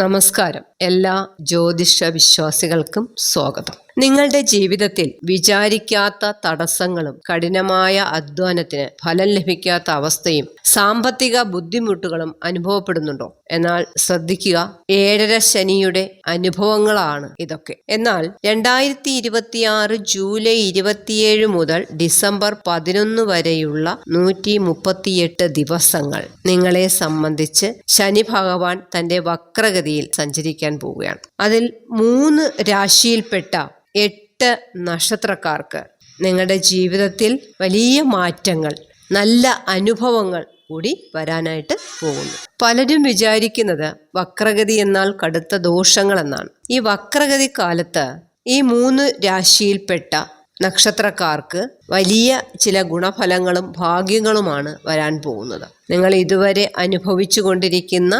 നമസ്കാരം. എല്ലാ ജ്യോതിഷ വിശ്വാസികൾക്കും സ്വാഗതം. നിങ്ങളുടെ ജീവിതത്തിൽ വിചാരിക്കാത്ത തടസ്സങ്ങളും കഠിനമായ അധ്വാനത്തിന് ഫലം ലഭിക്കാത്ത അവസ്ഥയും സാമ്പത്തിക ബുദ്ധിമുട്ടുകളും അനുഭവപ്പെടുന്നുണ്ടോ? എന്നാൽ ശ്രദ്ധിക്കുക, 7.5 ശനിയുടെ അനുഭവങ്ങളാണ് ഇതൊക്കെ. എന്നാൽ 2026 ജൂലൈ 27 മുതൽ ഡിസംബർ 11 വരെയുള്ള 138 ദിവസങ്ങൾ നിങ്ങളെ സംബന്ധിച്ച് ശനി ഭഗവാൻ തന്റെ വക്രഗതിയിൽ സഞ്ചരിക്കാൻ പോവുകയാണ്. അതിൽ 3 രാശിയിൽപ്പെട്ട 8 നക്ഷത്രക്കാർക്ക് നിങ്ങളുടെ ജീവിതത്തിൽ വലിയ മാറ്റങ്ങൾ, നല്ല അനുഭവങ്ങൾ കൂടി വരാനായിട്ട് പോകുന്നു. പലരും വിചാരിക്കുന്നത് വക്രഗതി എന്നാൽ കടുത്ത ദോഷങ്ങൾ എന്നാണ്. ഈ വക്രഗതി കാലത്ത് ഈ 3 രാശിയിൽപ്പെട്ട നക്ഷത്രക്കാർക്ക് വലിയ ചില ഗുണഫലങ്ങളും ഭാഗ്യങ്ങളുമാണ് വരാൻ പോകുന്നത്. നിങ്ങൾ ഇതുവരെ അനുഭവിച്ചു കൊണ്ടിരിക്കുന്ന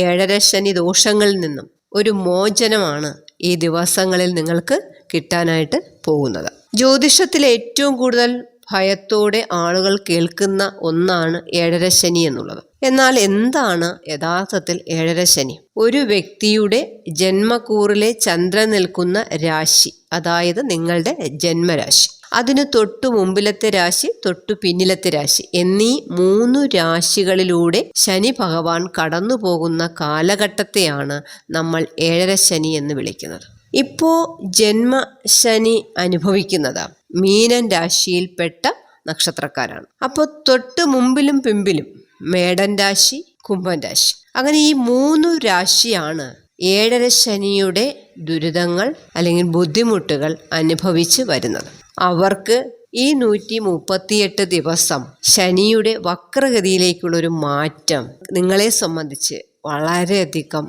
7.5 ശനി ദോഷങ്ങളിൽ നിന്നും ഒരു മോചനമാണ് ഈ ദിവസങ്ങളിൽ നിങ്ങൾക്ക് കിട്ടാനായിട്ട് പോകുന്നത്. ജ്യോതിഷത്തിലെ ഏറ്റവും കൂടുതൽ ഭയത്തോടെ ആളുകൾ കേൾക്കുന്ന ഒന്നാണ് 7.5 ശനി എന്നുള്ളത്. എന്നാൽ എന്താണ് യഥാർത്ഥത്തിൽ 7.5 ശനി? ഒരു വ്യക്തിയുടെ ജന്മക്കൂറിലെ ചന്ദ്രൻ നിൽക്കുന്ന രാശി, അതായത് നിങ്ങളുടെ ജന്മരാശി, അതിന് തൊട്ടു മുമ്പിലത്തെ രാശി, തൊട്ടു പിന്നിലത്തെ രാശി എന്നീ 3 രാശികളിലൂടെ ശനി ഭഗവാൻ കടന്നു പോകുന്ന കാലഘട്ടത്തെയാണ് നമ്മൾ 7.5 ശനി എന്ന് വിളിക്കുന്നത്. ഇപ്പോൾ ജന്മശനി അനുഭവിക്കുന്നത് മീനൻ രാശിയിൽപ്പെട്ട നക്ഷത്രക്കാരാണ്. അപ്പോൾ തൊട്ട് മുമ്പിലും പിമ്പിലും മേടൻ രാശി, കുംഭൻ രാശി, അങ്ങനെ ഈ 3 രാശിയാണ് 7.5 ശനിയുടെ ദുരിതങ്ങൾ അല്ലെങ്കിൽ ബുദ്ധിമുട്ടുകൾ അനുഭവിച്ച് വരുന്നത്. അവർക്ക് ഈ 138 ദിവസം ശനിയുടെ വക്രഗതിയിലേക്കുള്ളൊരു മാറ്റം നിങ്ങളെ സംബന്ധിച്ച് വളരെയധികം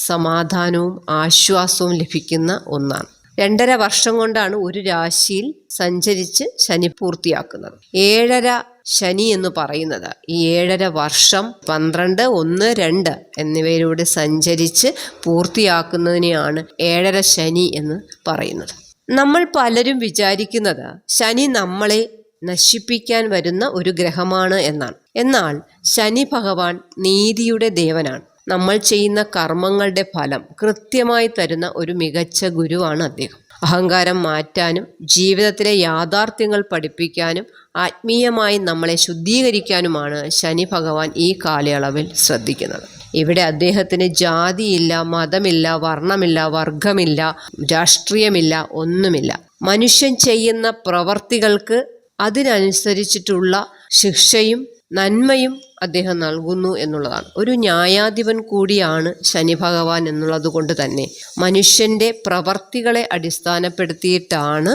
സമാധാനവും ആശ്വാസവും ലഭിക്കുന്ന ഒന്നാണ്. 2.5 വർഷം കൊണ്ടാണ് ഒരു രാശിയിൽ സഞ്ചരിച്ച് ശനി പൂർത്തിയാക്കുന്നത്. 7.5 ശനി എന്ന് പറയുന്നത് ഈ 7.5 വർഷം 12, 1, 2 എന്നിവയിലൂടെ സഞ്ചരിച്ച് പൂർത്തിയാക്കുന്നതിനെയാണ് 7.5 ശനി എന്ന് പറയുന്നത്. നമ്മൾ പലരും വിചാരിക്കുന്നത് ശനി നമ്മളെ നശിപ്പിക്കാൻ വരുന്ന ഒരു ഗ്രഹമാണ് എന്നാണ്. എന്നാൽ ശനി ഭഗവാൻ നീതിയുടെ ദേവനാണ്. നമ്മൾ ചെയ്യുന്ന കർമ്മങ്ങളുടെ ഫലം കൃത്യമായി തരുന്ന ഒരു മികച്ച ഗുരുവാണ് അദ്ദേഹം. അഹങ്കാരം മാറ്റാനും ജീവിതത്തിലെ യാഥാർത്ഥ്യങ്ങൾ പഠിപ്പിക്കാനും ആത്മീയമായി നമ്മളെ ശുദ്ധീകരിക്കാനുമാണ് ശനി ഭഗവാൻ ഈ കാലയളവിൽ ശ്രദ്ധിക്കുന്നത്. ഇവിടെ അദ്ദേഹത്തിന് ജാതിയില്ല, മതമില്ല, വർണ്ണമില്ല, വർഗമില്ല, രാഷ്ട്രീയമില്ല, ഒന്നുമില്ല. മനുഷ്യൻ ചെയ്യുന്ന പ്രവർത്തികൾക്ക് അതിനനുസരിച്ചിട്ടുള്ള ശിക്ഷയും നന്മയും അദ്ദേഹം നൽകുന്നു എന്നുള്ളതാണ്. ഒരു ന്യായാധിപൻ കൂടിയാണ് ശനി ഭഗവാൻ എന്നുള്ളത് കൊണ്ട് തന്നെ മനുഷ്യൻ്റെ പ്രവർത്തികളെ അടിസ്ഥാനപ്പെടുത്തിയിട്ടാണ്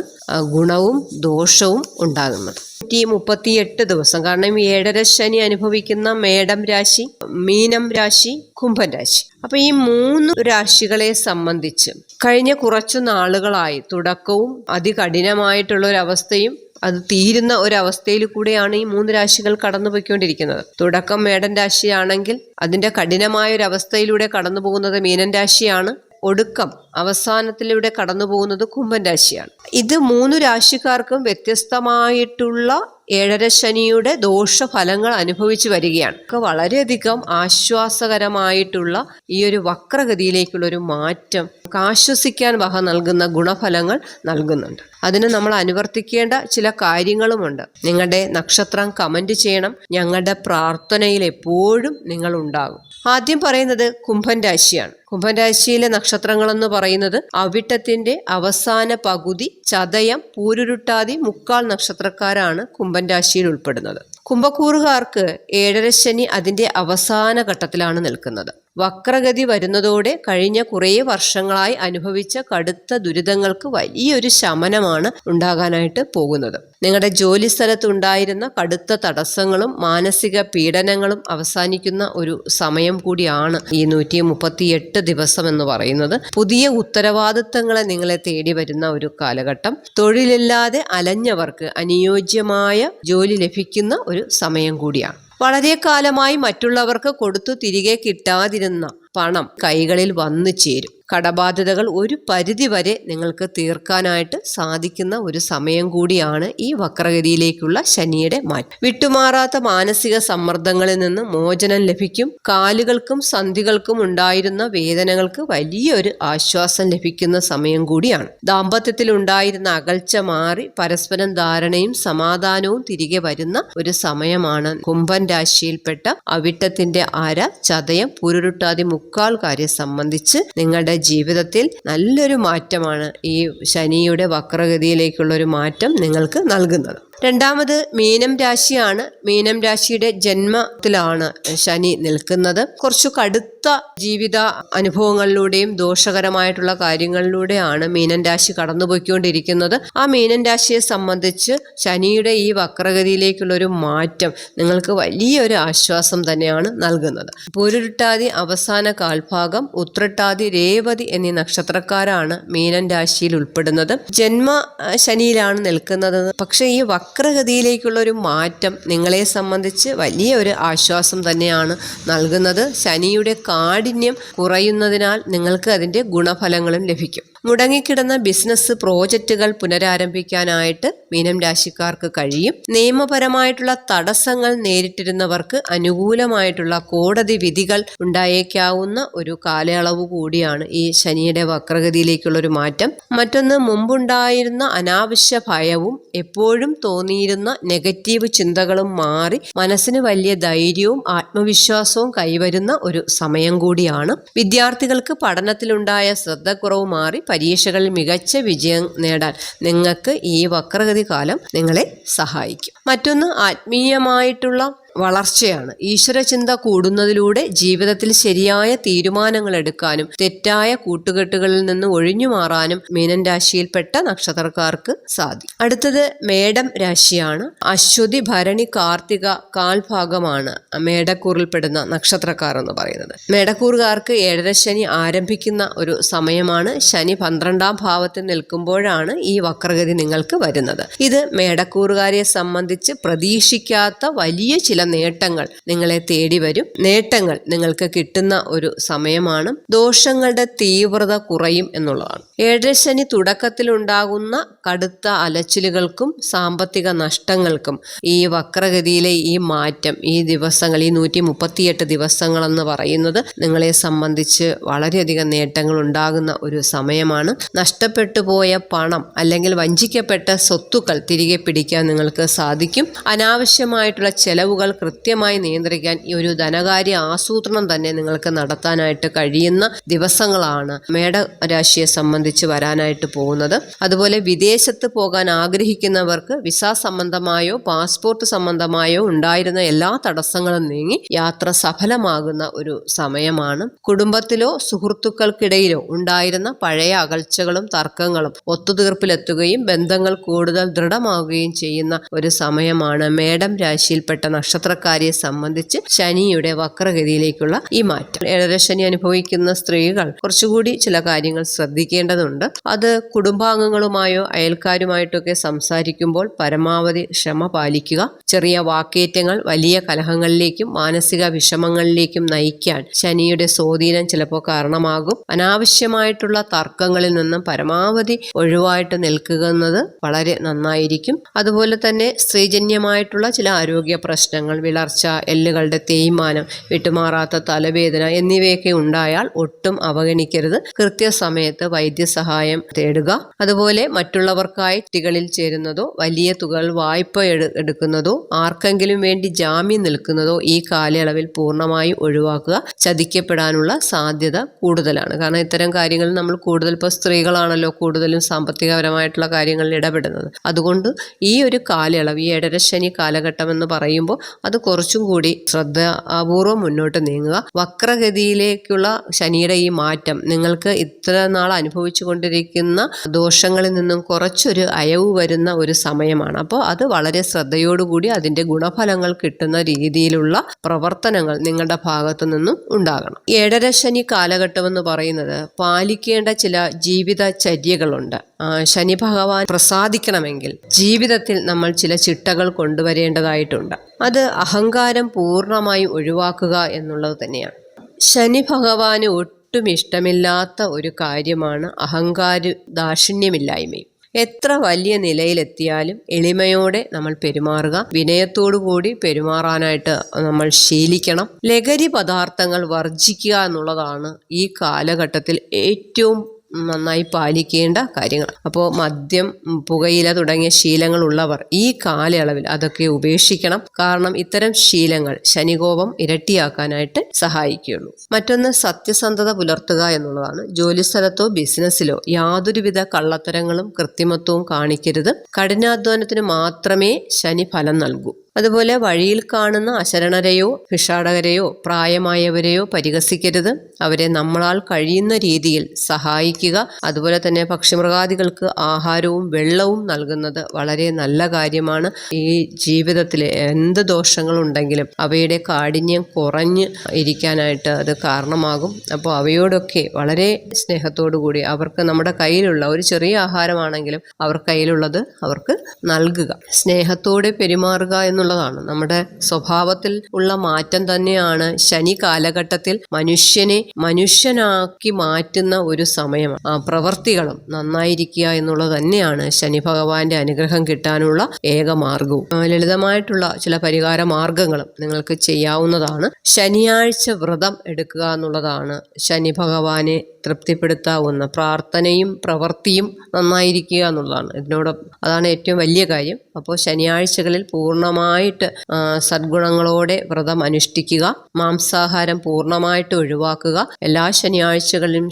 ഗുണവും ദോഷവും ഉണ്ടാകുന്നത്. 138 ദിവസം, കാരണം ഈ 7.5 ശനി അനുഭവിക്കുന്ന മേടം രാശി, മീനം രാശി, കുംഭൻ രാശി. അപ്പൊ ഈ 3 രാശികളെ സംബന്ധിച്ച് കഴിഞ്ഞ കുറച്ചു നാളുകളായി തുടക്കവും അതികഠിനമായിട്ടുള്ള ഒരവസ്ഥയും അത് തീരുന്ന ഒരവസ്ഥയിൽ കൂടെയാണ് ഈ 3 രാശികൾ കടന്നു പോയിക്കൊണ്ടിരിക്കുന്നത്. തുടക്കം മേടൻ രാശിയാണെങ്കിൽ അതിൻ്റെ കഠിനമായ ഒരു അവസ്ഥയിലൂടെ കടന്നു പോകുന്നത് മീനൻ രാശിയാണ്. ഒടുക്കം അവസാനത്തിലൂടെ കടന്നു പോകുന്നത് കുംഭൻ രാശിയാണ്. ഇത് 3 രാശിക്കാർക്കും വ്യത്യസ്തമായിട്ടുള്ള 7.5 ശനിയുടെ ദോഷഫലങ്ങൾ അനുഭവിച്ചു വരികയാണ്. വളരെയധികം ആശ്വാസകരമായിട്ടുള്ള ഈ ഒരു വക്രഗതിയിലേക്കുള്ള ഒരു മാറ്റം ആശ്വസിക്കാൻ വക നൽകുന്ന ഗുണഫലങ്ങൾ നൽകുന്നുണ്ട്. അതിന് നമ്മൾ അനുവർത്തിക്കേണ്ട ചില കാര്യങ്ങളുമുണ്ട്. നിങ്ങളുടെ നക്ഷത്രം കമന്റ് ചെയ്യണം. ഞങ്ങളുടെ പ്രാർത്ഥനയിൽ എപ്പോഴും നിങ്ങൾ ഉണ്ടാകും. ആദ്യം പറയുന്നത് കുംഭൻ രാശിയാണ്. കുംഭൻ രാശിയിലെ നക്ഷത്രങ്ങളെന്ന് പറയുന്നത് അവിട്ടത്തിന്റെ അവസാന പകുതി, ചതയം, പൂരുരുട്ടാതി, മുക്കാൽ നക്ഷത്രക്കാരാണ് കുംഭൻ രാശിയിൽ ഉൾപ്പെടുന്നത്. കുംഭക്കൂറുകാർക്ക് 7.5 ശനി അതിന്റെ അവസാന ഘട്ടത്തിലാണ് നിൽക്കുന്നത്. വക്രഗതി വരുന്നതോടെ കഴിഞ്ഞ കുറേ വർഷങ്ങളായി അനുഭവിച്ച കടുത്ത ദുരിതങ്ങൾക്ക് വലിയൊരു ശമനമാണ് ഉണ്ടാകാനായിട്ട് പോകുന്നത്. നിങ്ങളുടെ ജോലി സ്ഥലത്ത് ഉണ്ടായിരുന്ന കടുത്ത തടസ്സങ്ങളും മാനസിക പീഡനങ്ങളും അവസാനിക്കുന്ന ഒരു സമയം കൂടിയാണ് ഈ 138 ദിവസം എന്ന് പറയുന്നത്. പുതിയ ഉത്തരവാദിത്തങ്ങളെ നിങ്ങളെ തേടി വരുന്ന ഒരു കാലഘട്ടം. തൊഴിലില്ലാതെ അലഞ്ഞവർക്ക് അനുയോജ്യമായ ജോലി ലഭിക്കുന്ന ഒരു സമയം കൂടിയാണ്. വളരെ കാലമായി മറ്റുള്ളവർക്ക് കൊടുത്തു തിരികെ കിട്ടാതിരുന്ന പണം കൈകളിൽ വന്നു ചേരും. കടബാധ്യതകൾ ഒരു പരിധിവരെ നിങ്ങൾക്ക് തീർക്കാനായിട്ട് സാധിക്കുന്ന ഒരു സമയം കൂടിയാണ് ഈ വക്രഗതിയിലേക്കുള്ള ശനിയുടെ മാറ്റം. വിട്ടുമാറാത്ത മാനസിക സമ്മർദ്ദങ്ങളിൽ നിന്ന് മോചനം ലഭിക്കും. കാലുകൾക്കും സന്ധികൾക്കും ഉണ്ടായിരുന്ന വേദനകൾക്ക് വലിയൊരു ആശ്വാസം ലഭിക്കുന്ന സമയം കൂടിയാണ്. ദാമ്പത്യത്തിൽ ഉണ്ടായിരുന്ന അകൽച്ച മാറി പരസ്പരം ധാരണയും സമാധാനവും തിരികെ വരുന്ന ഒരു സമയമാണ്. കുംഭൻ രാശിയിൽപ്പെട്ട അവിട്ടത്തിന്റെ അര, ചതയം, പുരുരുട്ടാതി മുക്കാൽക്കാരെ സംബന്ധിച്ച് നിങ്ങളുടെ ജീവിതത്തിൽ നല്ലൊരു മാറ്റമാണ് ഈ ശനിയുടെ വക്രഗതിയിലേക്കുള്ള ഒരു മാറ്റം നിങ്ങൾക്ക് നൽകുന്നത്. രണ്ടാമത് മീനം രാശിയാണ്. മീനം രാശിയുടെ ജന്മത്തിലാണ് ശനി നിൽക്കുന്നത്. കുറച്ചു കടുത്ത ജീവിത അനുഭവങ്ങളിലൂടെയും ദോഷകരമായിട്ടുള്ള കാര്യങ്ങളിലൂടെയാണ് മീനൻ രാശി കടന്നുപോയിക്കൊണ്ടിരിക്കുന്നത്. ആ മീനൻ രാശിയെ സംബന്ധിച്ച് ശനിയുടെ ഈ വക്രഗതിയിലേക്കുള്ള ഒരു മാറ്റം നിങ്ങൾക്ക് വലിയൊരു ആശ്വാസം തന്നെയാണ് നൽകുന്നത്. പൂരുരുട്ടാതി അവസാന കാൽഭാഗം, ഉത്രട്ടാതി, രേവതി എന്നീ നക്ഷത്രക്കാരാണ് മീനൻ രാശിയിൽ ഉൾപ്പെടുന്നത്. ജന്മ ശനിയിലാണ് നിൽക്കുന്നത്. പക്ഷേ ഈ വക്രഗതിയിലേക്കുള്ള ഒരു മാറ്റം നിങ്ങളെ സംബന്ധിച്ച് വലിയ ഒരു ആശ്വാസം തന്നെയാണ് നൽകുന്നത്. ശനിയുടെ കാഠിന്യം കുറയുന്നതിനാൽ നിങ്ങൾക്ക് അതിൻ്റെ ഗുണഫലങ്ങളും ലഭിക്കും. മുടങ്ങിക്കിടന്ന ബിസിനസ് പ്രോജക്റ്റുകൾ പുനരാരംഭിക്കാനായിട്ട് മീനം രാശിക്കാർക്ക് കഴിയും. നിയമപരമായിട്ടുള്ള തടസ്സങ്ങൾ നേരിട്ടിരുന്നവർക്ക് അനുകൂലമായിട്ടുള്ള കോടതി വിധികൾ ഉണ്ടായേക്കാവുന്ന ഒരു കാലയളവ് കൂടിയാണ് ഈ ശനിയുടെ വക്രഗതിയിലേക്കുള്ള ഒരു മാറ്റം. മറ്റൊന്ന്, മുമ്പുണ്ടായിരുന്ന അനാവശ്യ ഭയവും എപ്പോഴും തോന്നിയിരുന്ന നെഗറ്റീവ് ചിന്തകളും മാറി മനസ്സിന് വലിയ ധൈര്യവും ആത്മവിശ്വാസവും കൈവരുന്ന ഒരു സമയം കൂടിയാണ്. വിദ്യാർത്ഥികൾക്ക് പഠനത്തിലുണ്ടായ ശ്രദ്ധക്കുറവ് മാറി പരീക്ഷകളിൽ മികച്ച വിജയം നേടാൻ നിങ്ങൾക്ക് ഈ വക്രഗതി കാലം നിങ്ങളെ സഹായിക്കും. മറ്റൊന്ന്, ആത്മീയമായിട്ടുള്ള വളർച്ചയാണ്. ഈശ്വരചിന്ത കൂടുന്നതിലൂടെ ജീവിതത്തിൽ ശരിയായ തീരുമാനങ്ങൾ എടുക്കാനും തെറ്റായ കൂട്ടുകെട്ടുകളിൽ നിന്ന് ഒഴിഞ്ഞു മാറാനും മീനൻ രാശിയിൽപ്പെട്ട നക്ഷത്രക്കാർക്ക് സാധിക്കും. അടുത്തത് മേടം രാശിയാണ്. അശ്വതി, ഭരണി, കാർത്തിക കാൽഭാഗമാണ് മേടക്കൂറിൽപ്പെടുന്ന നക്ഷത്രക്കാർ എന്ന് പറയുന്നത്. മേടക്കൂറുകാർക്ക് ഏഴര ശനി ആരംഭിക്കുന്ന ഒരു സമയമാണ്. ശനി 12ാം ഭാവത്തിൽ നിൽക്കുമ്പോഴാണ് ഈ വക്രഗതി നിങ്ങൾക്ക് വരുന്നത്. ഇത് മേടക്കൂറുകാരെ സംബന്ധിച്ച് പ്രതീക്ഷിക്കാത്ത വലിയ ചില നേട്ടങ്ങൾ നിങ്ങളെ തേടി വരും. നേട്ടങ്ങൾ നിങ്ങൾക്ക് കിട്ടുന്ന ഒരു സമയമാണ്. ദോഷങ്ങളുടെ തീവ്രത കുറയും എന്നുള്ളതാണ്. ഏഴരശനി തുടക്കത്തിലുണ്ടാകുന്ന കടുത്ത അലച്ചിലുകൾക്കും സാമ്പത്തിക നഷ്ടങ്ങൾക്കും ഈ വക്രഗതിയിലെ ഈ മാറ്റം, ഈ ദിവസങ്ങൾ, ഈ 138 ദിവസങ്ങളെന്ന് പറയുന്നത് നിങ്ങളെ സംബന്ധിച്ച് വളരെയധികം നേട്ടങ്ങൾ ഉണ്ടാകുന്ന ഒരു സമയമാണ്. നഷ്ടപ്പെട്ടു പോയ പണം അല്ലെങ്കിൽ വഞ്ചിക്കപ്പെട്ട സ്വത്തുക്കൾ തിരികെ പിടിക്കാൻ നിങ്ങൾക്ക് സാധിക്കും. അനാവശ്യമായിട്ടുള്ള ചെലവുകൾ കൃത്യമായി നിയന്ത്രിക്കാൻ ഈ ഒരു ധനകാര്യ ആസൂത്രണം തന്നെ നിങ്ങൾക്ക് നടത്താനായിട്ട് കഴിയുന്ന ദിവസങ്ങളാണ് മേടരാശിയെ സംബന്ധിച്ച് വരാനായിട്ട് പോകുന്നത്. അതുപോലെ വിദേശത്ത് പോകാൻ ആഗ്രഹിക്കുന്നവർക്ക് വിസ സംബന്ധമായോ പാസ്പോർട്ട് സംബന്ധമായോ ഉണ്ടായിരുന്ന എല്ലാ തടസ്സങ്ങളും നീങ്ങി യാത്ര സഫലമാകുന്ന ഒരു സമയമാണ്. കുടുംബത്തിലോ സുഹൃത്തുക്കൾക്കിടയിലോ ഉണ്ടായിരുന്ന പഴയ അകൽച്ചകളും തർക്കങ്ങളും ഒത്തുതീർപ്പിലെത്തുകയും ബന്ധങ്ങൾ കൂടുതൽ ദൃഢമാവുകയും ചെയ്യുന്ന ഒരു സമയമാണ് മേടം രാശിയിൽപ്പെട്ട നക്ഷത്രക്കാരെ സംബന്ധിച്ച് ശനിയുടെ വക്രഗതിയിലേക്കുള്ള ഈ മാറ്റം. ഏഴര ശനി അനുഭവിക്കുന്ന സ്ത്രീകൾ കുറച്ചുകൂടി ചില കാര്യങ്ങൾ ശ്രദ്ധിക്കേണ്ടതുണ്ട്. അത് കുടുംബാംഗങ്ങളുമായോ അയൽക്കാരുമായിട്ടൊക്കെ സംസാരിക്കുമ്പോൾ പരമാവധി ക്ഷമ പാലിക്കുക. ചെറിയ വാക്കേറ്റങ്ങൾ വലിയ കലഹങ്ങളിലേക്കും മാനസിക വിഷമങ്ങളിലേക്കും നയിക്കാൻ ശനിയുടെ സ്വാധീനം ചിലപ്പോൾ കാരണമാകും. അനാവശ്യമായിട്ടുള്ള തർക്കങ്ങളിൽ നിന്നും പരമാവധി ഒഴിവായിട്ട് നിൽക്കുന്നത് വളരെ നന്നായിരിക്കും. അതുപോലെ തന്നെ സ്ത്രീജന്യമായിട്ടുള്ള ചില ആരോഗ്യ പ്രശ്നങ്ങൾ, വിളർച്ച, എല്ലുകളുടെ തേയ്മാനം, വിട്ടുമാറാത്ത തലവേദന എന്നിവയൊക്കെ ഉണ്ടായാൽ ഒട്ടും അവഗണിക്കരുത്. കൃത്യസമയത്ത് വൈദ്യസഹായം തേടുക. അതുപോലെ മറ്റുള്ളവർക്കായി കുട്ടികളിൽ ചേരുന്നതോ വലിയ തുകകൾ വായ്പ എടുക്കുന്നതോ ആർക്കെങ്കിലും വേണ്ടി ജാമ്യം നിൽക്കുന്നതോ ഈ കാലയളവിൽ പൂർണ്ണമായി ഒഴിവാക്കുക. ചതിക്കപ്പെടാനുള്ള സാധ്യത കൂടുതലാണ്. കാരണം ഇത്തരം കാര്യങ്ങളിൽ നമ്മൾ കൂടുതൽ, ഇപ്പോൾ സ്ത്രീകളാണല്ലോ കൂടുതലും സാമ്പത്തികപരമായിട്ടുള്ള കാര്യങ്ങളിൽ ഇടപെടുന്നത്. അതുകൊണ്ട് ഈ ഒരു കാലയളവ്, ഈ ഏഴരശനി കാലഘട്ടം എന്ന് പറയുമ്പോൾ അത് കുറച്ചും കൂടി ശ്രദ്ധാപൂർവം മുന്നോട്ട് നീങ്ങുക. വക്രഗതിയിലേക്കുള്ള ശനിയുടെ ഈ മാറ്റം നിങ്ങൾക്ക് ഇത്ര നാൾ അനുഭവിച്ചു കൊണ്ടിരിക്കുന്ന ദോഷങ്ങളിൽ നിന്നും കുറച്ചൊരു അയവ് വരുന്ന ഒരു സമയമാണ്. അപ്പോൾ അത് വളരെ ശ്രദ്ധയോടുകൂടി അതിൻ്റെ ഗുണഫലങ്ങൾ കിട്ടുന്ന രീതിയിലുള്ള പ്രവർത്തനങ്ങൾ നിങ്ങളുടെ ഭാഗത്തു നിന്നും ഉണ്ടാകണം. ഏഴര ശനി കാലഘട്ടം എന്ന് പറയുന്നത് പാലിക്കേണ്ട ചില ജീവിതചര്യകളുണ്ട്. ശനി ഭഗവാൻ പ്രസാദിക്കണമെങ്കിൽ ജീവിതത്തിൽ നമ്മൾ ചില ചിട്ടകൾ കൊണ്ടുവരേണ്ടതായിട്ടുണ്ട്. അത് അഹങ്കാരം പൂർണ്ണമായി ഒഴിവാക്കുക എന്നുള്ളത് തന്നെയാണ്. ശനി ഭഗവാന് ഒട്ടും ഇഷ്ടമില്ലാത്ത ഒരു കാര്യമാണ് ദാക്ഷിണ്യമില്ലായ്മയും. എത്ര വലിയ നിലയിലെത്തിയാലും എളിമയോടെ നമ്മൾ പെരുമാറുക, വിനയത്തോടുകൂടി പെരുമാറാനായിട്ട് നമ്മൾ ശീലിക്കണം. ലഹരി പദാർത്ഥങ്ങൾ വർജിക്കുക എന്നുള്ളതാണ് ഈ കാലഘട്ടത്തിൽ ഏറ്റവും നന്നായി പാലിക്കേണ്ട കാര്യങ്ങൾ. അപ്പോൾ മദ്യം, പുകയില തുടങ്ങിയ ശീലങ്ങളുള്ളവർ ഈ കാലയളവിൽ അതൊക്കെ ഉപേക്ഷിക്കണം. കാരണം ഇത്തരം ശീലങ്ങൾ ശനികോപം ഇരട്ടിയാക്കാനായിട്ട് സഹായിക്കുകയുള്ളൂ. മറ്റൊന്ന് സത്യസന്ധത പുലർത്തുക എന്നുള്ളതാണ്. ജോലിസ്ഥലത്തോ ബിസിനസ്സിലോ യാതൊരുവിധ കള്ളത്തരങ്ങളും കൃത്രിമത്വവും കാണിക്കരുത്. കഠിനാധ്വാനത്തിന് മാത്രമേ ശനി ഫലം നൽകൂ. അതുപോലെ വഴിയിൽ കാണുന്ന അശരണരെയോ ഭിക്ഷാടകരെയോ പ്രായമായവരെയോ പരിഹസിക്കരുത്. അവരെ നമ്മളാൽ കഴിയുന്ന രീതിയിൽ സഹായിക്കുക. അതുപോലെ തന്നെ പക്ഷിമൃഗാദികൾക്ക് ആഹാരവും വെള്ളവും നൽകുന്നത് വളരെ നല്ല കാര്യമാണ്. ഈ ജീവിതത്തിൽ എന്ത് ദോഷങ്ങളുണ്ടെങ്കിലും അവയുടെ കാഠിന്യം കുറഞ്ഞ് ഇരിക്കാനായിട്ട് അത് കാരണമാകും. അപ്പോൾ അവയോടൊക്കെ വളരെ സ്നേഹത്തോടു കൂടി അവർക്ക് നമ്മുടെ കയ്യിലുള്ള ഒരു ചെറിയ ആഹാരമാണെങ്കിലും അവർ കയ്യിലുള്ളത് അവർക്ക് നൽകുക. സ്നേഹത്തോടെ പെരുമാറുക എന്നുള്ളതാണ് നമ്മുടെ സ്വഭാവത്തിൽ ഉള്ള മാറ്റം തന്നെയാണ് ശനി കാലഘട്ടത്തിൽ മനുഷ്യനെ മനുഷ്യനാക്കി മാറ്റുന്ന ഒരു സമയമാണ്. പ്രവർത്തികളും നന്നായിരിക്കുക എന്നുള്ളത് തന്നെയാണ് ശനി ഭഗവാന്റെ അനുഗ്രഹം കിട്ടാനുള്ള ഏക മാർഗവും. ലളിതമായിട്ടുള്ള ചില പരിഹാര മാർഗങ്ങളും നിങ്ങൾക്ക് ചെയ്യാവുന്നതാണ്. ശനിയാഴ്ച വ്രതം എടുക്കുക എന്നുള്ളതാണ് ശനി ഭഗവാനെ തൃപ്തിപ്പെടുത്താവുന്ന പ്രാർത്ഥനയും പ്രവൃത്തിയും നന്നായിരിക്കുക എന്നുള്ളതാണ്. അതാണ് ഏറ്റവും വലിയ കാര്യം. അപ്പോൾ ശനിയാഴ്ചകളിൽ പൂർണ്ണമായിട്ട് സദ്ഗുണങ്ങളോടെ വ്രതം അനുഷ്ഠിക്കുക. മാംസാഹാരം പൂർണ്ണമായിട്ട് ഒഴിവാക്കുക. എല്ലാ ശനിയാഴ്ചകളിലും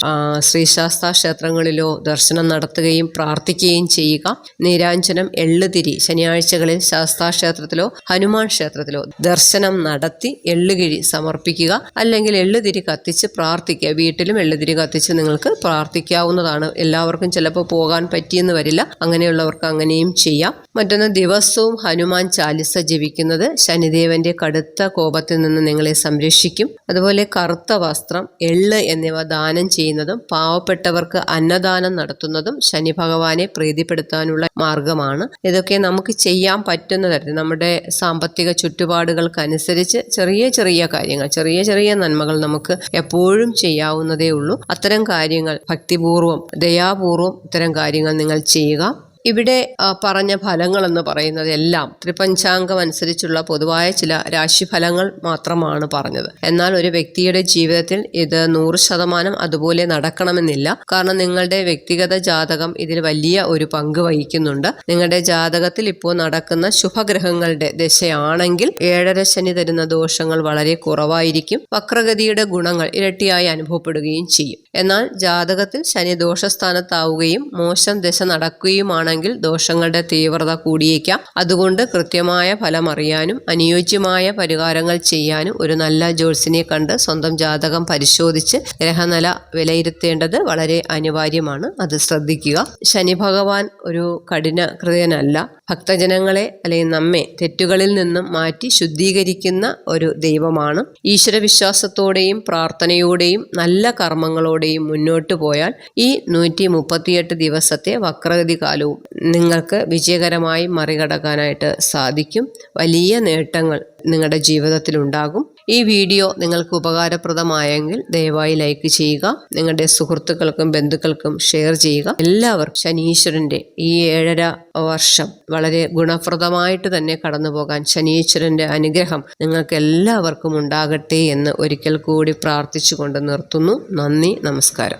ശ്രീശാസ്താ ക്ഷേത്രങ്ങളിലോ ദർശനം നടത്തുകയും പ്രാർത്ഥിക്കുകയും ചെയ്യുക. നീരാഞ്ജനം, എള്ളുതിരി ശനിയാഴ്ചകളിൽ ശാസ്താ ക്ഷേത്രത്തിലോ ഹനുമാൻ ക്ഷേത്രത്തിലോ ദർശനം നടത്തി എള്ളുകിഴി സമർപ്പിക്കുക. അല്ലെങ്കിൽ എള്ളുതിരി കത്തിച്ച് പ്രാർത്ഥിക്കുക. വീട്ടിലും എള്ളുതിരി കത്തിച്ച് നിങ്ങൾക്ക് പ്രാർത്ഥിക്കാവുന്നതാണ്. എല്ലാവർക്കും ചിലപ്പോൾ പോകാൻ പറ്റിയെന്ന് വരില്ല. അങ്ങനെയുള്ളവർക്ക് അങ്ങനെയും ചെയ്യാം. മറ്റൊന്ന്, ദിവസവും ഹനുമാൻ ചാലിസ ജപിക്കുന്നത് ശനിദേവന്റെ കടുത്ത കോപത്തിൽ നിന്ന് നിങ്ങളെ സംരക്ഷിക്കും. അതുപോലെ കറുത്ത വസ്ത്രം, എള്ള് എന്നിവ ദാനം ചെയ്യുന്നതും പാവപ്പെട്ടവർക്ക് അന്നദാനം നടത്തുന്നതും ശനി ഭഗവാനെ പ്രീതിപ്പെടുത്താനുള്ള മാർഗമാണ്. ഇതൊക്കെ നമുക്ക് ചെയ്യാൻ പറ്റുന്ന തരത്തിൽ നമ്മുടെ സാമ്പത്തിക ചുറ്റുപാടുകൾക്കനുസരിച്ച് ചെറിയ ചെറിയ കാര്യങ്ങൾ, ചെറിയ ചെറിയ നന്മകൾ നമുക്ക് എപ്പോഴും ചെയ്യാവുന്നതേ ഉള്ളൂ. അത്തരം കാര്യങ്ങൾ ഭക്തിപൂർവം ദയാപൂർവം ഇത്തരം കാര്യങ്ങൾ നിങ്ങൾ ചെയ്യുക. ഇവിടെ പറഞ്ഞ ഫലങ്ങളെന്ന് പറയുന്നത് എല്ലാം ത്രിപഞ്ചാംഗം അനുസരിച്ചുള്ള പൊതുവായ ചില രാശിഫലങ്ങൾ മാത്രമാണ് പറഞ്ഞത്. എന്നാൽ ഒരു വ്യക്തിയുടെ ജീവിതത്തിൽ ഇത് 100% അതുപോലെ നടക്കണമെന്നില്ല. കാരണം നിങ്ങളുടെ വ്യക്തിഗത ജാതകം ഇതിൽ വലിയ ഒരു പങ്ക് വഹിക്കുന്നുണ്ട്. നിങ്ങളുടെ ജാതകത്തിൽ ഇപ്പോൾ നടക്കുന്ന ശുഭഗ്രഹങ്ങളുടെ ദശയാണെങ്കിൽ 7.5 ശനി തരുന്ന ദോഷങ്ങൾ വളരെ കുറവായിരിക്കും. വക്രഗതിയുടെ ഗുണങ്ങൾ ഇരട്ടിയായി അനുഭവപ്പെടുകയും ചെയ്യും. എന്നാൽ ജാതകത്തിൽ ശനി ദോഷസ്ഥാനത്താവുകയും മോശം ദശ നടക്കുകയുമാണെങ്കിൽ ദോഷങ്ങളുടെ തീവ്രത കൂടിയേക്കാം. അതുകൊണ്ട് കൃത്യമായ ഫലം അറിയാനും അനുയോജ്യമായ പരിഹാരങ്ങൾ ചെയ്യാനും ഒരു നല്ല ജ്യോത്സ്യനെ കണ്ട് സ്വന്തം ജാതകം പരിശോധിച്ച് ഗ്രഹനില വിലയിരുത്തേണ്ടത് വളരെ അനിവാര്യമാണ്. അത് ശ്രദ്ധിക്കുക. ശനി ഭഗവാൻ ഒരു കഠിന ഹൃദയനല്ല. ഭക്തജനങ്ങളെ അല്ലെങ്കിൽ നമ്മെ തെറ്റുകളിൽ നിന്നും മാറ്റി ശുദ്ധീകരിക്കുന്ന ഒരു ദൈവമാണ്. ഈശ്വരവിശ്വാസത്തോടെയും പ്രാർത്ഥനയോടെയും നല്ല കർമ്മങ്ങളോടെയും മുന്നോട്ട് പോയാൽ ഈ 138 ദിവസത്തെ വക്രഗതി കാലവും നിങ്ങൾക്ക് വിജയകരമായി മറികടക്കാനായിട്ട് സാധിക്കും. വലിയ നേട്ടങ്ങൾ നിങ്ങളുടെ ജീവിതത്തിൽ ഉണ്ടാകും. ഈ വീഡിയോ നിങ്ങൾക്ക് ഉപകാരപ്രദമായെങ്കിൽ ദയവായി ലൈക്ക് ചെയ്യുക. നിങ്ങളുടെ സുഹൃത്തുക്കൾക്കും ബന്ധുക്കൾക്കും ഷെയർ ചെയ്യുക. എല്ലാവർക്കും ശനീശ്വരൻ്റെ ഈ 7.5 വർഷം വളരെ ഗുണപ്രദമായിട്ട് തന്നെ കടന്നു പോകാൻ ശനീശ്വരൻ്റെ അനുഗ്രഹം നിങ്ങൾക്ക് എല്ലാവർക്കും ഉണ്ടാകട്ടെ എന്ന് ഒരിക്കൽ കൂടി പ്രാർത്ഥിച്ചുകൊണ്ട് നിർത്തുന്നു. നന്ദി, നമസ്കാരം.